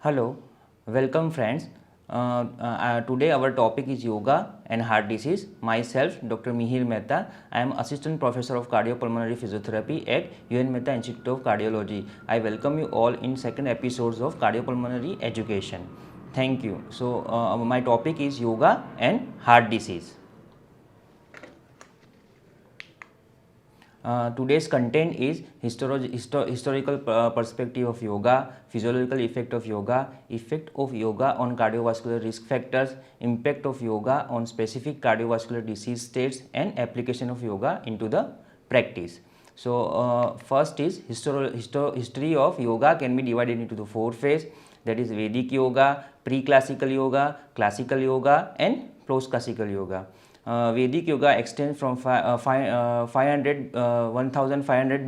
Hello, welcome friends. Today our topic is yoga and heart disease. Myself, Dr. Mihir Mehta. I am Assistant Professor of Cardiopulmonary Physiotherapy at UN Mehta Institute of Cardiology. I welcome you all in second episodes of Cardiopulmonary Education. Thank you. So my topic is yoga and heart disease. Today's content is historical perspective of yoga, physiological effect of yoga on cardiovascular risk factors, impact of yoga on specific cardiovascular disease states, and application of yoga into the practice. So first is history of yoga can be divided into the four phases, that is Vedic yoga, pre-classical yoga, classical yoga, and post-classical yoga. Vedic yoga extends from 1500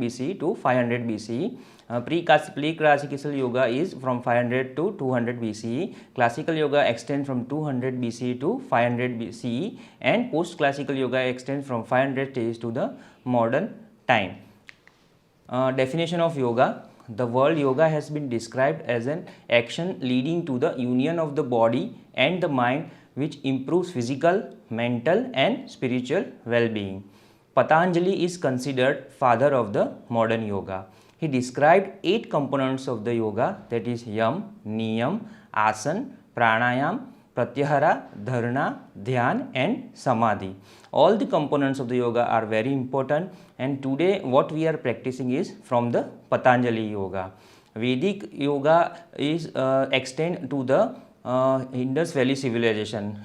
BCE to 500 BCE. Pre-classical yoga is from 500 to 200 BCE. Classical yoga extends from 200 BCE to 500 BCE, and post-classical yoga extends from 500 days to the modern time. Definition of yoga. The word yoga has been described as an action leading to the union of the body and the mind, which improves physical, mental, and spiritual well-being. Patanjali is considered father of the modern yoga. He described 8 components of the yoga, that is yam, niyam, asan, pranayam, pratyahara, dharana, dhyan, and samadhi. All the components of the yoga are very important, and today what we are practicing is from the Patanjali yoga. Vedic yoga is extend to the Indus Valley civilization.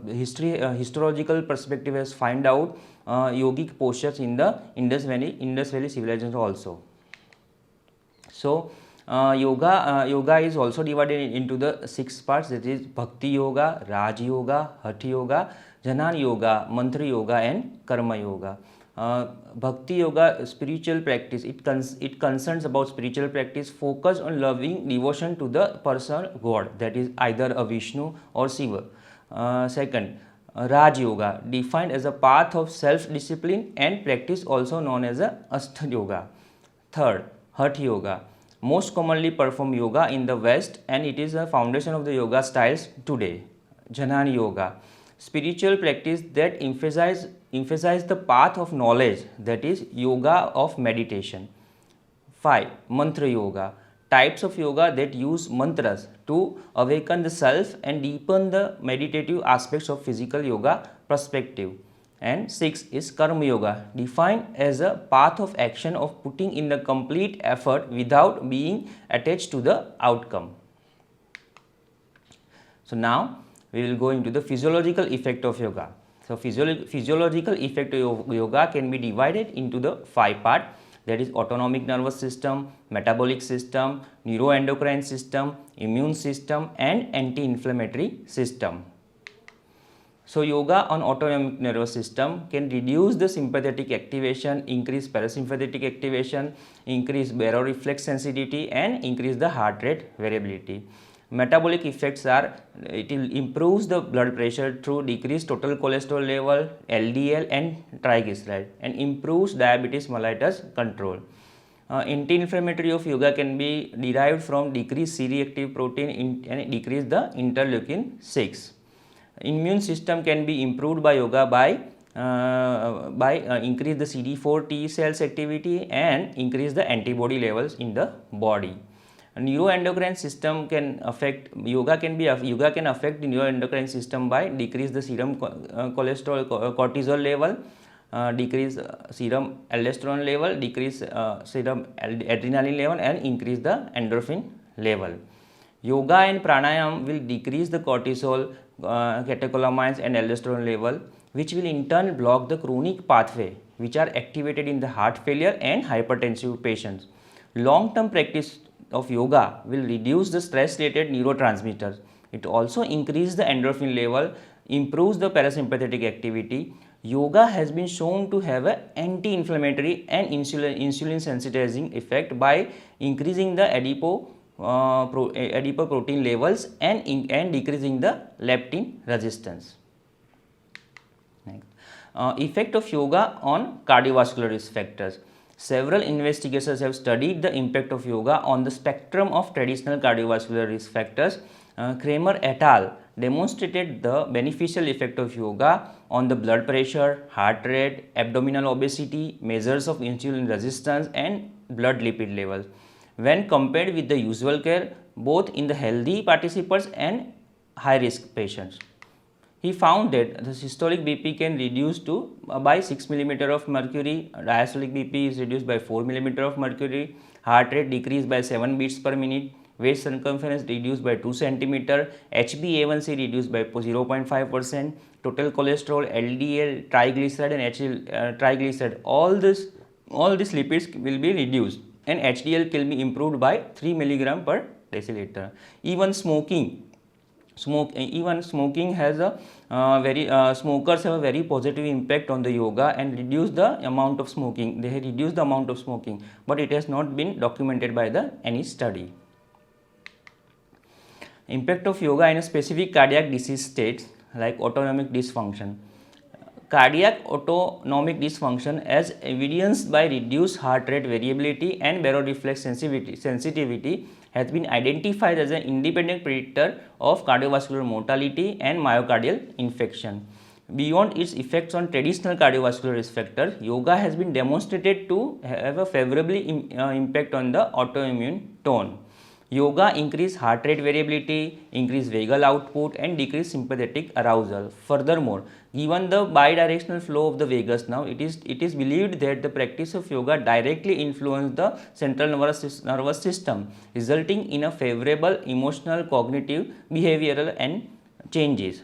Historical perspective has find out yogic postures in the Indus Valley civilization also. So yoga is also divided into the 6 parts, that is Bhakti yoga, Raj yoga, Hatha yoga, Jnana yoga, Mantra yoga, and Karma yoga. Bhakti yoga, spiritual practice, it concerns about spiritual practice, focus on loving devotion to the person God, that is either a Vishnu or Shiva. Second, Raj yoga, defined as a path of self-discipline and practice, also known as a Astha yoga. Third, Hatha yoga, most commonly performed yoga in the West, and it is a foundation of the yoga styles today. Jnana yoga, spiritual practice that emphasize the path of knowledge, that is yoga of meditation. 5. Mantra yoga, types of yoga that use mantras to awaken the self and deepen the meditative aspects of physical yoga perspective. And 6 is Karma yoga, defined as a path of action of putting in the complete effort without being attached to the outcome. So now we will go into the physiological effect of yoga. So physiological effect of yoga can be divided into the 5 parts, that is autonomic nervous system, metabolic system, neuroendocrine system, immune system, and anti-inflammatory system. So yoga on autonomic nervous system can reduce the sympathetic activation, increase parasympathetic activation, increase baroreflex sensitivity, and increase the heart rate variability. Metabolic effects are, it will improves the blood pressure through decreased total cholesterol level, LDL, and triglyceride, and improves diabetes mellitus control. Anti-inflammatory of yoga can be derived from decreased C-reactive protein and decrease the interleukin 6. Immune system can be improved by yoga by increase the CD4 T cells activity and increase the antibody levels in the body. Neuroendocrine system can affect, yoga can affect the neuroendocrine system by decrease the serum cholesterol cortisol level, decrease serum aldosterone level, decrease serum adrenaline level, and increase the endorphin level. Yoga and pranayam will decrease the cortisol, catecholamines, and aldosterone level, which will in turn block the chronic pathway which are activated in the heart failure and hypertensive patients. Long-term practice of yoga will reduce the stress-related neurotransmitters. It also increases the endorphin level, improves the parasympathetic activity. Yoga has been shown to have an anti-inflammatory and insulin sensitizing effect by increasing the adipoprotein levels and decreasing the leptin resistance. Next. Effect of yoga on cardiovascular risk factors. Several investigators have studied the impact of yoga on the spectrum of traditional cardiovascular risk factors. Kramer et al. Demonstrated the beneficial effect of yoga on the blood pressure, heart rate, abdominal obesity, measures of insulin resistance, and blood lipid levels when compared with the usual care, both in the healthy participants and high risk patients. He found that the systolic BP can reduce to by 6 mm of mercury, diastolic BP is reduced by 4 mm of mercury, heart rate decreased by 7 beats per minute, waist circumference reduced by 2 cm, HbA1c reduced by 0.5%, total cholesterol, LDL, triglyceride and HDL, triglyceride, all these lipids will be reduced and HDL can be improved by 3 mg per deciliter. Even smoking has a smokers have a very positive impact on the yoga and reduce the amount of smoking. They have reduced the amount of smoking, but it has not been documented by any study. Impact of yoga in a specific cardiac disease states like autonomic dysfunction. Cardiac autonomic dysfunction, as evidenced by reduced heart rate variability and baroreflex sensitivity, has been identified as an independent predictor of cardiovascular mortality and myocardial infarction. Beyond its effects on traditional cardiovascular risk factors, yoga has been demonstrated to have a favorably impact on the autoimmune tone. Yoga increase heart rate variability, increase vagal output and decrease sympathetic arousal. Furthermore, given the bidirectional flow of the vagus nerve, it is believed that the practice of yoga directly influences the central nervous system, resulting in a favorable emotional, cognitive, behavioral and changes.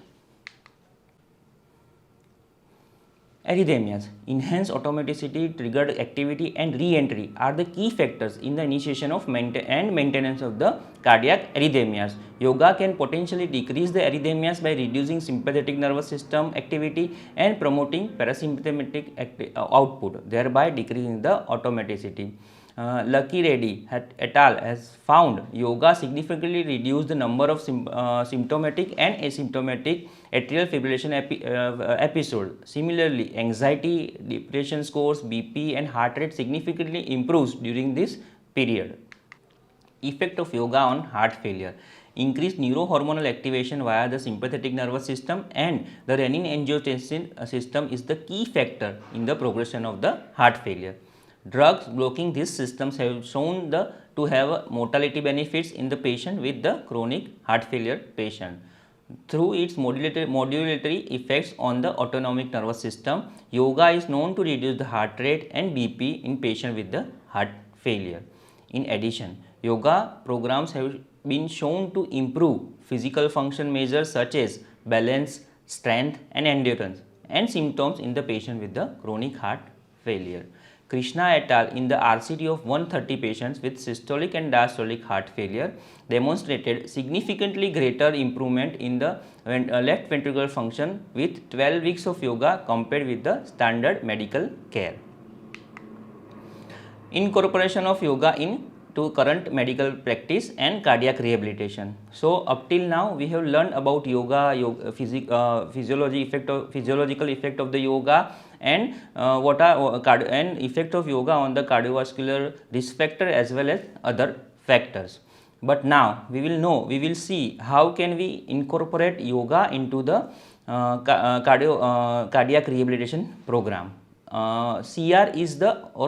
Arrhythmias, enhanced automaticity, triggered activity and re-entry are the key factors in the initiation of and maintenance of the cardiac arrhythmias. Yoga can potentially decrease the arrhythmias by reducing sympathetic nervous system activity and promoting parasympathetic output, thereby decreasing the automaticity. Lucky Reddy et al. Has found yoga significantly reduced the number of symptomatic and asymptomatic atrial fibrillation episodes. Similarly, anxiety, depression scores, BP and heart rate significantly improves during this period. Effect of yoga on heart failure. Increased neurohormonal activation via the sympathetic nervous system and the renin-angiotensin system is the key factor in the progression of the heart failure. Drugs blocking these systems have shown to have mortality benefits in the patient with the chronic heart failure patient. Through its modulatory effects on the autonomic nervous system, yoga is known to reduce the heart rate and BP in patients with the heart failure. In addition, yoga programs have been shown to improve physical function measures such as balance, strength and endurance and symptoms in the patient with the chronic heart failure. Krishna et al. In the RCT of 130 patients with systolic and diastolic heart failure demonstrated significantly greater improvement in the left ventricular function with 12 weeks of yoga compared with the standard medical care. Incorporation of yoga into current medical practice and cardiac rehabilitation. So up till now we have learned about physiological effect of the yoga and effect of yoga on the cardiovascular risk factor as well as other factors. But now we will see how can we incorporate yoga into the cardiac rehabilitation program. CR is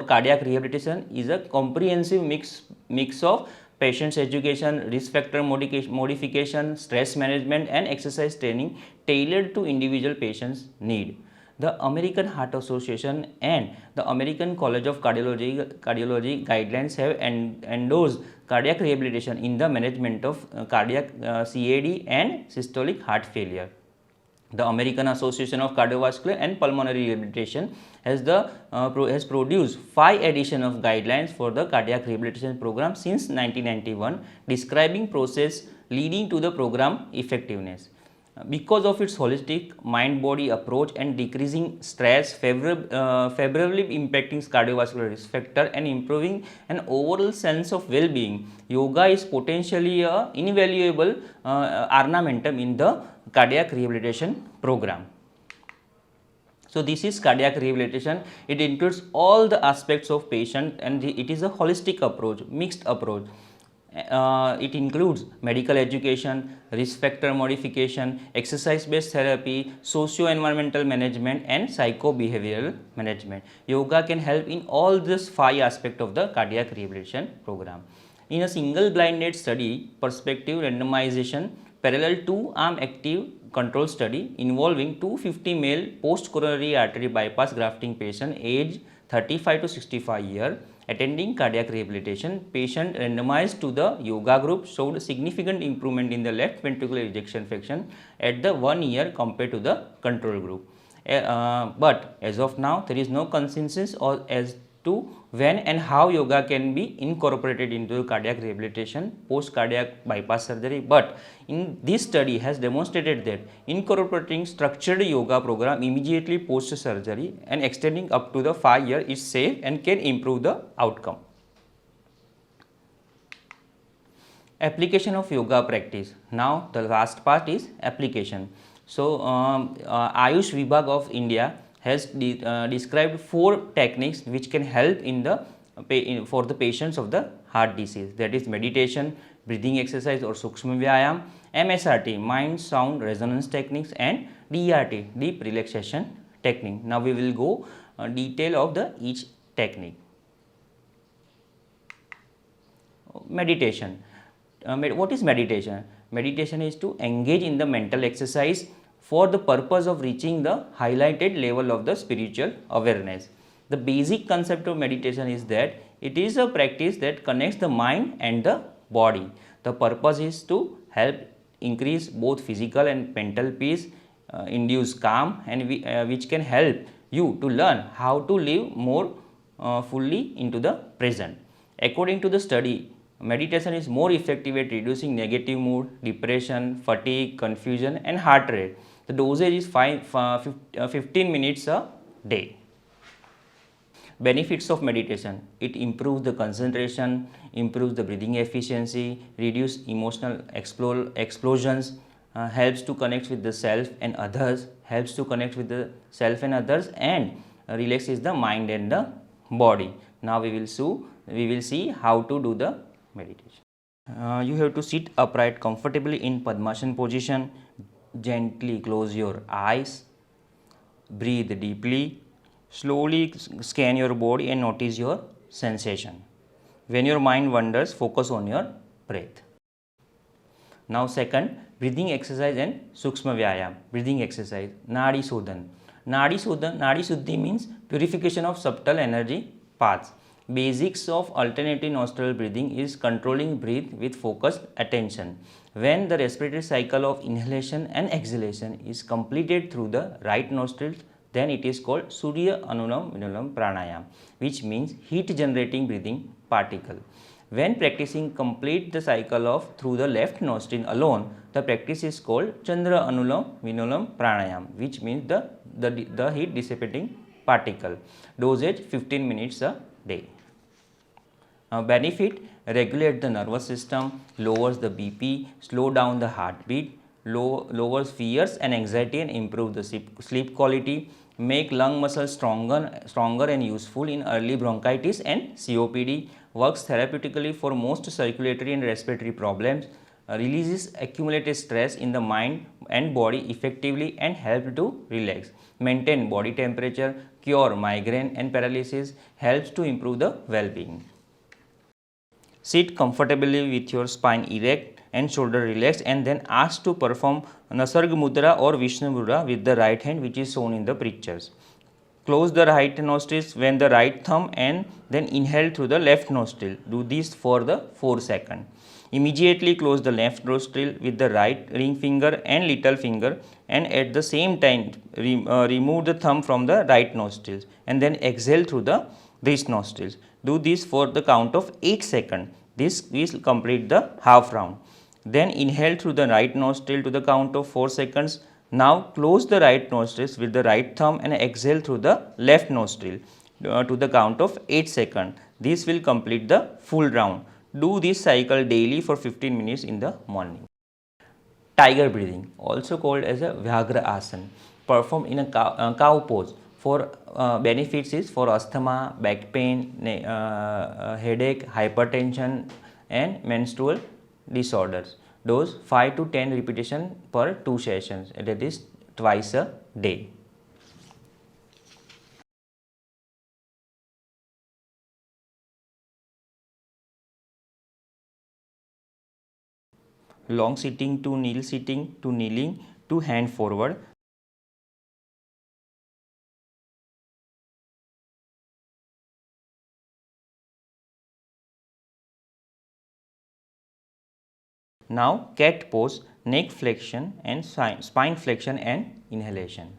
cardiac rehabilitation is a comprehensive mix of patient's education, risk factor modification, stress management and exercise training tailored to individual patient's need. The American Heart Association and the American College of Cardiology guidelines have endorsed cardiac rehabilitation in the management of cardiac CAD and systolic heart failure. The American Association of Cardiovascular and Pulmonary Rehabilitation has produced 5 editions of guidelines for the cardiac rehabilitation program since 1991, describing process leading to the program effectiveness. Because of its holistic mind-body approach and decreasing stress, favorably impacting cardiovascular risk factor and improving an overall sense of well-being, yoga is potentially an invaluable ornamentum in the cardiac rehabilitation program. So this is cardiac rehabilitation. It includes all the aspects of patient, and it is a holistic approach, mixed approach. It includes medical education, risk factor modification, exercise-based therapy, socio-environmental management, and psycho-behavioral management. Yoga can help in all these 5 aspects of the cardiac rehabilitation program. In a single blinded study, prospective randomization, parallel 2-arm active control study involving 250 male post-coronary artery bypass grafting patient aged 35 to 65 years attending cardiac rehabilitation, patient randomized to the yoga group showed significant improvement in the left ventricular ejection fraction at the 1 year compared to the control group. But as of now, there is no consensus as to when and how yoga can be incorporated into cardiac rehabilitation post cardiac bypass surgery. But in this study has demonstrated that incorporating structured yoga program immediately post surgery and extending up to the 5 years is safe and can improve the outcome. Application of yoga practice. Now the last part is application. So Ayush Vibhag of India has described 4 techniques which can help for the patients of the heart disease, that is meditation, breathing exercise or Sukshma Vyayam, MSRT, mind sound resonance techniques, and DRT, deep relaxation technique. Now we will go detail of each technique. Meditation. What is meditation? Meditation is to engage in the mental exercise for the purpose of reaching the highlighted level of the spiritual awareness. The basic concept of meditation is that it is a practice that connects the mind and the body. The purpose is to help increase both physical and mental peace, induce calm, and which can help you to learn how to live more fully into the present. According to the study, meditation is more effective at reducing negative mood, depression, fatigue, confusion, and heart rate. The dosage is 15 minutes a day. Benefits of meditation. It improves the concentration, improves the breathing efficiency, reduce emotional explosions, helps to connect with the self and others, and relaxes the mind and the body. Now we will see how to do the meditation. You have to sit upright comfortably in Padmasana position. Gently close your eyes, breathe deeply, slowly scan your body and notice your sensation. When your mind wanders, focus on your breath. Now second, breathing exercise and Sukshma Vyayam. Breathing exercise, Nadi Shodhan. Nadi Shuddhi means purification of subtle energy paths. Basics of alternative nostril breathing is controlling breath with focused attention. When the respiratory cycle of inhalation and exhalation is completed through the right nostril, then it is called Surya Anulam Vinulam Pranayam, which means heat generating breathing particle. When practicing complete the cycle through the left nostril alone, the practice is called Chandra Anulam Vinulam Pranayam, which means the heat dissipating particle. Dosage 15 minutes a day. Benefit: regulate the nervous system, lowers the BP, slow down the heartbeat, lowers fears and anxiety and improve the sleep quality, make lung muscles stronger and useful in early bronchitis and COPD, works therapeutically for most circulatory and respiratory problems, releases accumulated stress in the mind and body effectively and help to relax, maintain body temperature, cure migraine and paralysis, helps to improve the well-being. Sit comfortably with your spine erect and shoulder relaxed, and then ask to perform Nasarg Mudra or Vishnu Mudra with the right hand, which is shown in the pictures. Close the right nostrils when the right thumb and then inhale through the left nostril. Do this for the 4 seconds. Immediately close the left nostril with the right ring finger and little finger, and at the same time remove the thumb from the right nostrils and then exhale through these nostrils. Do this for the count of 8 seconds. This will complete the half round. Then inhale through the right nostril to the count of 4 seconds. Now close the right nostrils with the right thumb and exhale through the left nostril to the count of 8 seconds. This will complete the full round. Do this cycle daily for 15 minutes in the morning. Tiger breathing, also called as a Vyagra Asana, performed in a cow pose. For benefits is for asthma, back pain, headache, hypertension and menstrual disorders. Dose 5 to 10 repetition per 2 sessions, that is twice a day. Long sitting to kneel sitting to kneeling to hand forward. Now cat pose, neck flexion and spine flexion and inhalation.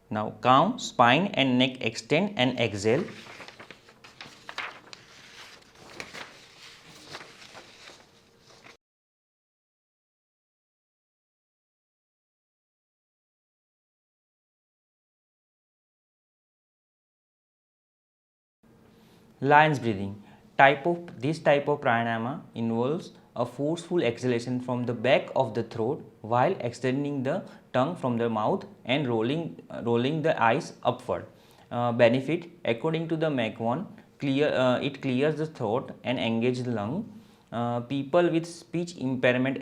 Now count, spine and neck extend and exhale. Lion's breathing. This type of pranayama involves a forceful exhalation from the back of the throat while extending the tongue from the mouth and rolling the eyes upward. Benefit, according to the MAC1, it clears the throat and engages the lung. People with speech impairment,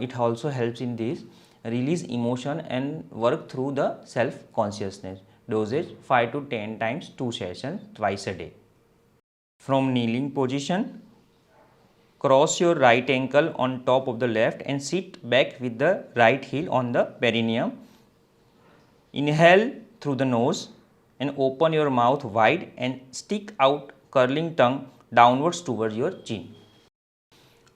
it also helps in this. Release emotion and work through the self consciousness. Dosage 5 to 10 times 2 sessions twice a day. From kneeling position, cross your right ankle on top of the left and sit back with the right heel on the perineum. Inhale through the nose and open your mouth wide and stick out curling tongue downwards towards your chin.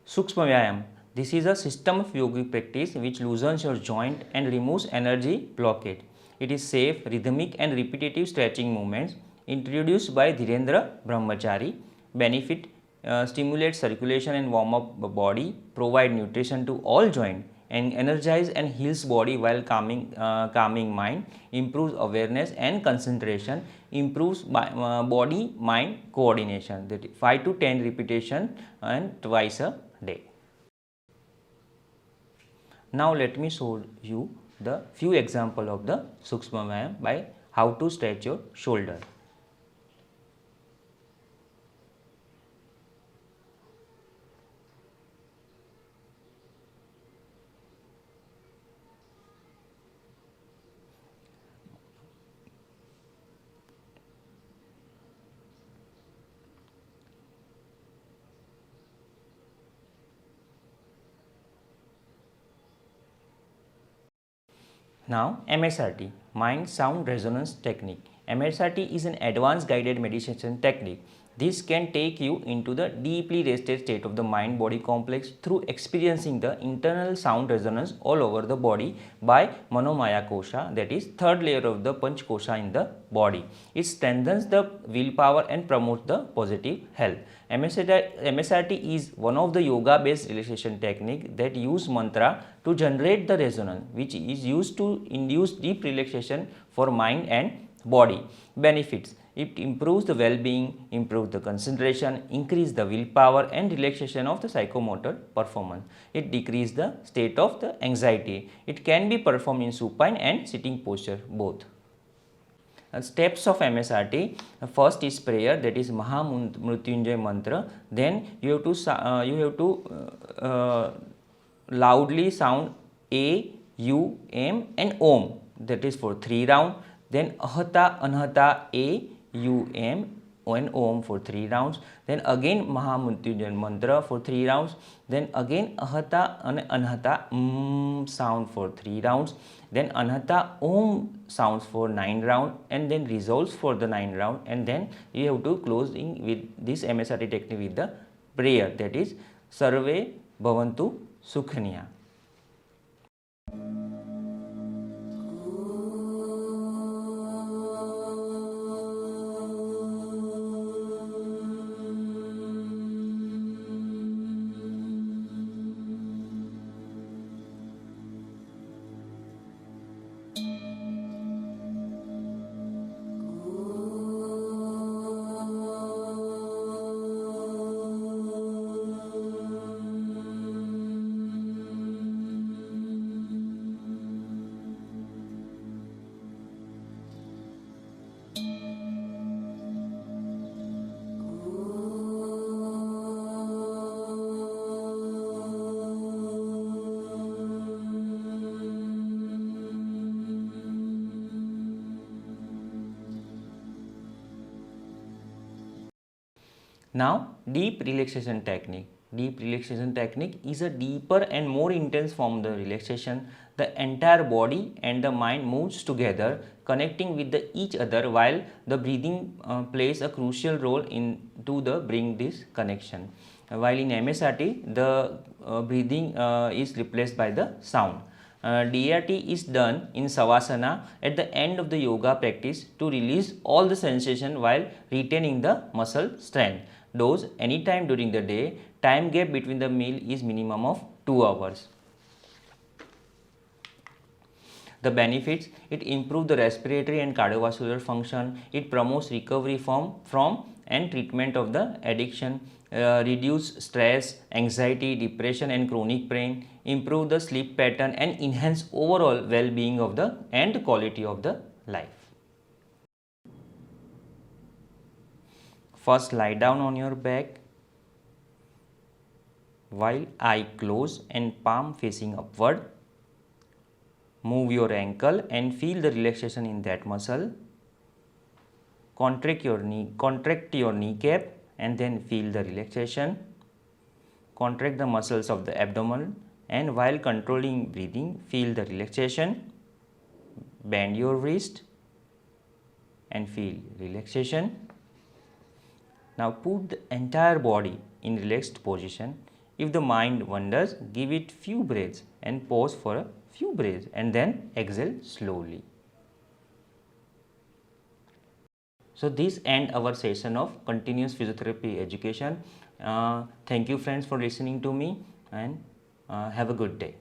Sukshma Vyayam. This is a system of yogic practice which loosens your joint and removes energy blockade. It is safe, rhythmic and repetitive stretching movements introduced by Dhirendra Brahmachari. Benefit, stimulate circulation and warm up the body, provide nutrition to all joints and energize and heals body while calming mind, improves awareness and concentration, improves body mind coordination. That is 5 to 10 repetition and twice a day. Now let me show you the few example of the Sukshma Vyayam by how to stretch your shoulder. Now MSRT, Mind Sound Resonance Technique. MSRT is an advanced guided meditation technique. This can take you into the deeply rested state of the mind-body complex through experiencing the internal sound resonance all over the body by Manomaya Kosha, that is third layer of the Panch Kosha in the body. It strengthens the willpower and promotes the positive health. MSRT is one of the yoga-based relaxation technique that use mantra to generate the resonance, which is used to induce deep relaxation for mind and body. Benefits, it improves the well-being, improves the concentration, increase the willpower and relaxation of the psychomotor performance. It decreases the state of the anxiety. It can be performed in supine and sitting posture both. Steps of MSRT, first is prayer, that is Mahamrutyunjay mantra. Then you have to loudly sound A, U, M and Om, that is for 3 rounds. Then Ahata, Anahata, A, U, M and Om for 3 rounds. Then again Mahamrutyunjay mantra for 3 rounds. Then again Ahata and Anahata sound for 3 rounds. Then Anahata Om sounds for 9 rounds and then resolves for the 9 round. And then you have to close in with this MSRT technique with the prayer, that is Sarve Bhavantu Sukhaniya. Now, deep relaxation technique. Deep relaxation technique is a deeper and more intense form of the relaxation. The entire body and the mind moves together, connecting with each other, while the breathing plays a crucial role in to the bring this connection. While in MSRT, the breathing is replaced by the sound. DRT is done in Savasana at the end of the yoga practice to release all the sensation while retaining the muscle strength. Dose anytime during the day. Time gap between the meal is minimum of 2 hours. The benefits: it improves the respiratory and cardiovascular function, it promotes recovery from and treatment of the addiction, reduce stress, anxiety, depression and chronic pain, improve the sleep pattern and enhance overall well-being of the and quality of the life. First, lie down on your back while eye closed and palm facing upward. Move your ankle and feel the relaxation in that muscle. Contract your kneecap and then feel the relaxation. Contract the muscles of the abdomen and while controlling breathing, feel the relaxation. Bend your wrist and feel relaxation. Now put the entire body in relaxed position. If the mind wanders, give it few breaths and pause for a few breaths and then exhale slowly. So this ends our session of continuous physiotherapy education. Thank you friends for listening to me, and have a good day.